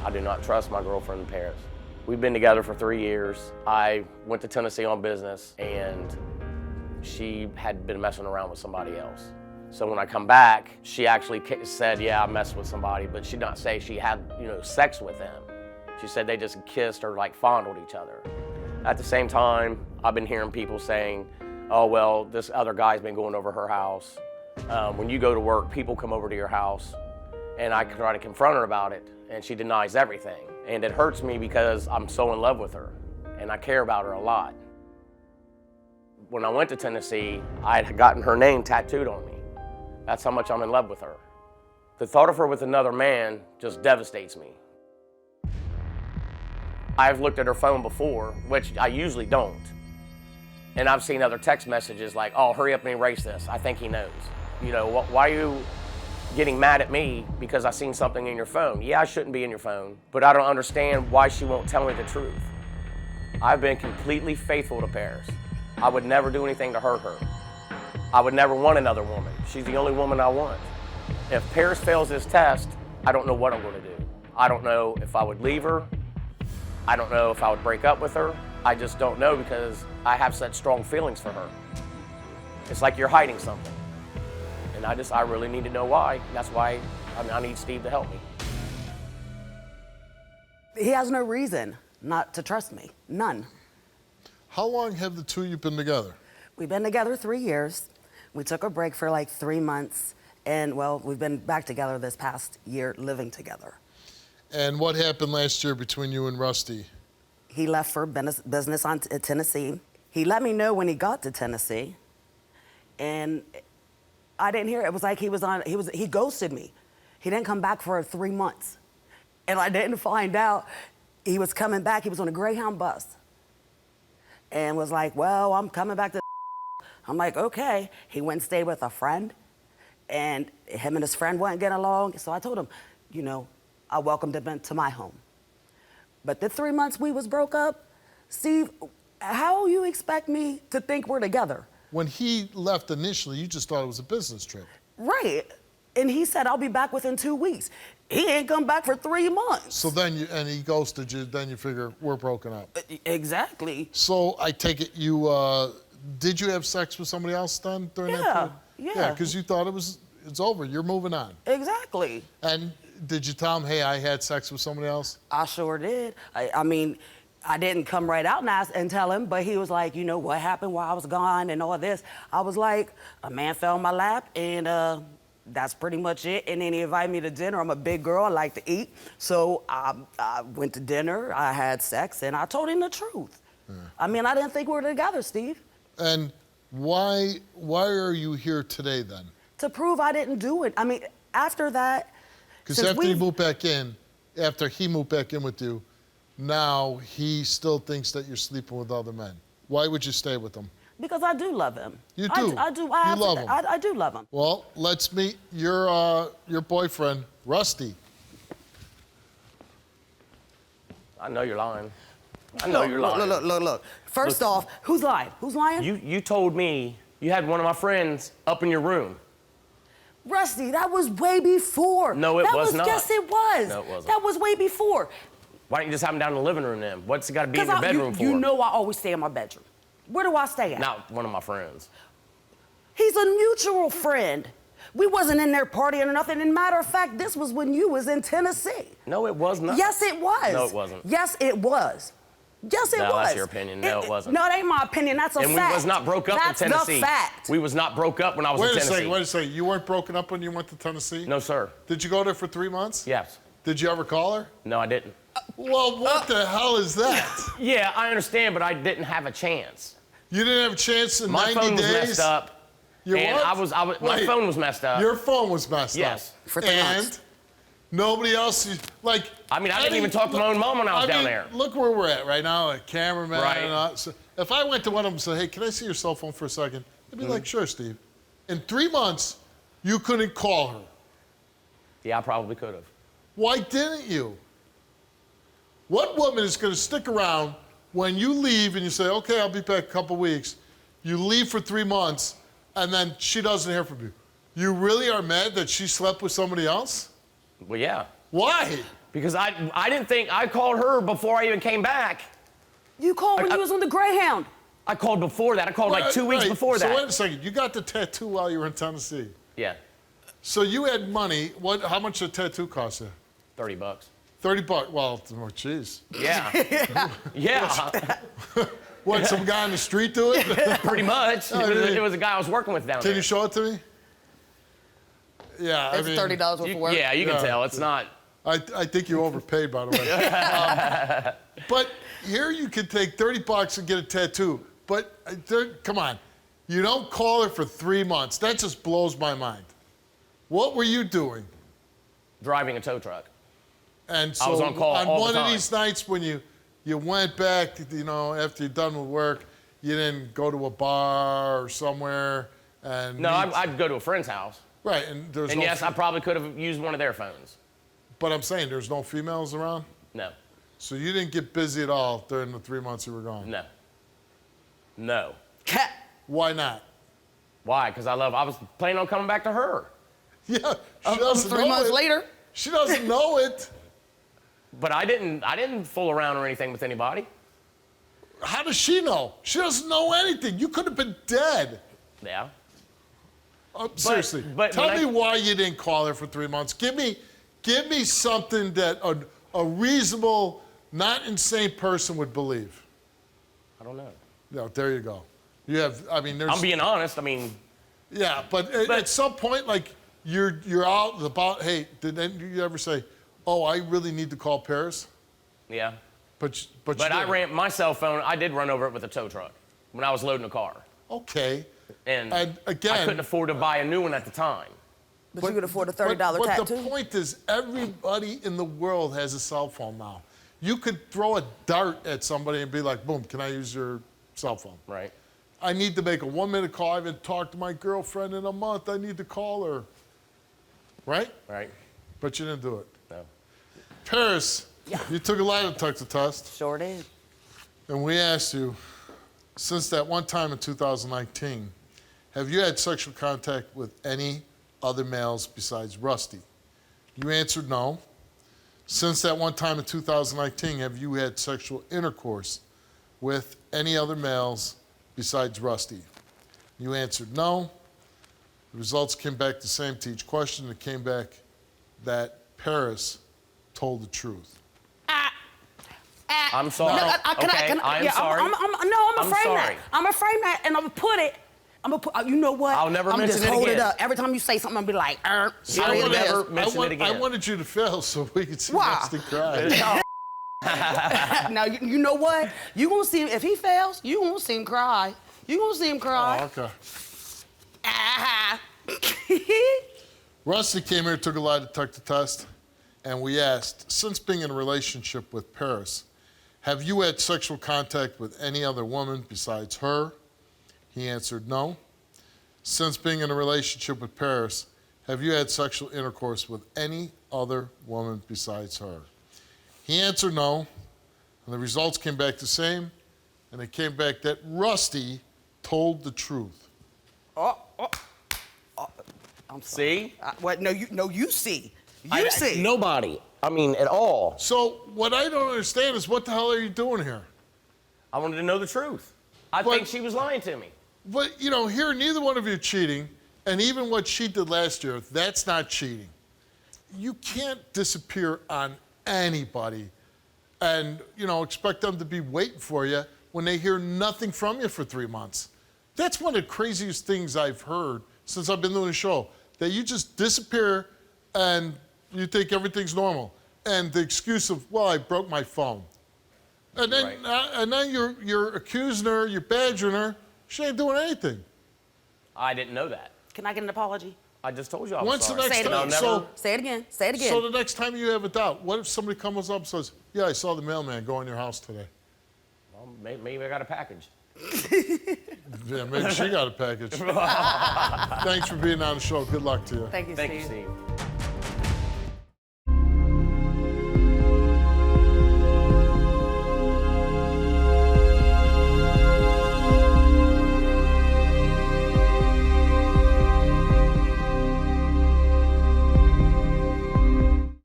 I do not trust my girlfriend, Peeress. We've been together for 3 years. I went to Tennessee on business, and she had been messing around with somebody else. So when I come back, she actually said, yeah, I messed with somebody, but she did not say she had, sex with them. She said they just kissed or like fondled each other. At the same time, I've been hearing people saying, oh, well, this other guy's been going over her house. When you go to work, people come over to your house, and I try to confront her about it, and she denies everything. And it hurts me because I'm so in love with her, and I care about her a lot. When I went to Tennessee, I had gotten her name tattooed on me. That's how much I'm in love with her. The thought of her with another man just devastates me. I've looked at her phone before, which I usually don't. And I've seen other text messages like, oh, hurry up and erase this. I think he knows. Why are you getting mad at me because I seen something in your phone? Yeah, I shouldn't be in your phone, but I don't understand why she won't tell me the truth. I've been completely faithful to Peeress. I would never do anything to hurt her. I would never want another woman. She's the only woman I want. If Peeress fails this test, I don't know what I'm going to do. I don't know if I would leave her. I don't know if I would break up with her. I just don't know because I have such strong feelings for her. It's like you're hiding something. And I really need to know why. That's why I need Steve to help me. He has no reason not to trust me. None. How long have the two of you been together? We've been together 3 years. We took a break for like 3 months. And, well, we've been back together this past year, living together. And what happened last year between you and Rusty? He left for business in Tennessee. He let me know when he got to Tennessee. And I didn't hear it. It was like he ghosted me. He didn't come back for 3 months. And I didn't find out he was coming back. He was on a Greyhound bus. And was like, well, I'm coming back to I'm like, okay. He went and stayed with a friend. And him and his friend wouldn't get along. So I told him, I welcomed him into my home. But the 3 months we was broke up, Steve, how you expect me to think we're together? When he left initially, you just thought it was a business trip. Right. And he said, I'll be back within 2 weeks. He ain't come back for 3 months. So then he ghosted you, then you figure we're broken up. Exactly. So I take it did you have sex with somebody else then during that period? Yeah, because you thought it's over, you're moving on. Exactly. And did you tell him, hey, I had sex with somebody else? I sure did. I mean, I didn't come right out and tell him, but he was like, what happened while I was gone and all this. I was like, a man fell in my lap, and that's pretty much it. And then he invited me to dinner. I'm a big girl, I like to eat. So I went to dinner, I had sex, and I told him the truth. Yeah. I mean, I didn't think we were together, Steve. And why are you here today then? To prove I didn't do it. I mean, after that. Because after he moved back in with you, now he still thinks that you're sleeping with other men. Why would you stay with him? Because I do love him. You do? I do. You love him? I do love him. Well, let's meet your boyfriend, Rusty. I know you're lying. I know you're lying. Look. First off, who's lying? Who's lying? You told me you had one of my friends up in your room. Rusty, that was way before. No, it was not. Yes, it was. No, it wasn't. That was way before. Why don't you just have him down in the living room then? What's it got to be in your bedroom for? You know I always stay in my bedroom. Where do I stay at? Not one of my friends. He's a mutual friend. We wasn't in there partying or nothing. And matter of fact, this was when you was in Tennessee. No, it was not. Yes, it was. No, it wasn't. Yes, it was. Yes, it was. No, that's your opinion. No, it wasn't. No, it ain't my opinion. That's a fact. And we was not broke up in Tennessee. That's the fact. We was not broke up when I was in Tennessee. Wait a second. You weren't broken up when you went to Tennessee? No, sir. Did you go there for 3 months? Yes. Did you ever call her? No, I didn't. Well, what the hell is that? Yeah, I understand, but I didn't have a chance. You didn't have a chance in 90 days? My phone was messed up. Your and what? My phone was messed up. Your phone was messed up? Yes. For 3 months. Nobody else, I didn't even talk to my own mom when I was down there. Look where we're at right now, a cameraman. Right. And all. So if I went to one of them and said, hey, can I see your cell phone for a second? They'd be like, sure, Steve. In 3 months, you couldn't call her. Yeah, I probably could have. Why didn't you? What woman is going to stick around when you leave and you say, okay, I'll be back a couple weeks. You leave for 3 months, and then she doesn't hear from you. You really are mad that she slept with somebody else? Well, yeah. Why? Because I didn't think, I called her before I even came back. You called when you was on the Greyhound. I called before that. I called like 2 weeks before that. So wait a second. You got the tattoo while you were in Tennessee. Yeah, So you had money. How much did the tattoo cost you? $30. $30. Well, oh, jeez. Yeah. Yeah, What? Some guy on the street do it? pretty much. It was a guy I was working with down there. Can you show it to me? Yeah, It's $30 worth of work. Yeah, you can tell. It's not. I think you overpaid, by the way. But here you can take $30 and get a tattoo. But come on, you don't call her for 3 months. That just blows my mind. What were you doing? Driving a tow truck. And so I was on call all the one of time. these nights when you went back, after you're done with work, you didn't go to a bar or somewhere and No, I'd go to a friend's house. right, and there's And no yes, I probably could have used one of their phones. but I'm saying there's no females around. No, So you didn't get busy at all during the 3 months you were gone. no, no. Cat. Why not? Why? Because I was planning on coming back to her. Yeah, she doesn't 3 know months it. later. She doesn't know it. But I didn't fool around or anything with anybody. How does she know? She doesn't know anything. You could have been dead. Yeah. Seriously, but tell when me why you didn't call her for 3 months. Give me something that a reasonable, not insane person would believe. I don't know. No, there you go. You have, I mean, there's. I'm being honest. I mean, Yeah, but at some point, like you're out and about. Hey, did you ever say, "Oh, I really need to call Peeress"? yeah. But But I ran my cell phone. I did run over it with a tow truck when I was loading a car, Okay. and again, I couldn't afford to buy a new one at the time. But you could afford a $30 but tattoo. the point is, everybody in the world has a cell phone now. You could throw a dart at somebody and be like, "Boom, can I use your cell phone?" Right. I need to make a 1-minute call. I haven't talked to my girlfriend in a month. I need to call her. Right? Right. But you didn't do it. No. Peeress, Yeah. you took a lie detector test, Sure did. and we asked you, since that one time in 2019, have you had sexual contact with any other males besides Rusty? You answered no. Since that one time in 2019, have you had sexual intercourse with any other males besides Rusty? You answered no. The results came back the same to each question. It came back that Peeress told the truth. I'm sorry. I'm sorry. I'm I'm afraid sorry. that. I'm afraid that, and I'm gonna put it. You know what? I'll never I'm mention just it hold again. it up. Every time you say something, I'm gonna be like, I will never mention it again. I wanted you to fail so we could see Why? Rusty cry. Now you know what? You gonna see him if he fails. You gonna see him cry. You gonna see him cry. Oh, okay. Ah. Rusty came here, took a lie detector test, and we asked, since being in a relationship with Peeress, have you had sexual contact with any other woman besides her? He answered no. Since being in a relationship with Peeress, have you had sexual intercourse with any other woman besides her? He answered no, and the results came back the same, and it came back that Rusty told the truth. I'm sorry. See? What? No, you see. You see. Nobody. I mean, at all. So what I don't understand is what the hell are you doing here? I wanted to know the truth. I But- think she was lying to me. But, here, neither one of you are cheating, and even what she did last year, that's not cheating. You can't disappear on anybody and, expect them to be waiting for you when they hear nothing from you for 3 months. That's one of the craziest things I've heard since I've been doing the show, that you just disappear and you think everything's normal. And the excuse of, well, I broke my phone. And then, Right. You're accusing her, you're badgering her. She ain't doing anything. I didn't know that. Can I get an apology? I just told you I was When's the sorry. next Say it time? again. So, Say it again. Say it again. so the next time you have a doubt, what if somebody comes up and says, yeah, I saw the mailman go in your house today? Well, maybe I got a package. Yeah, maybe she got a package. Thanks for being on the show. Good luck to you. Thank you, Thank you, Steve. Steve.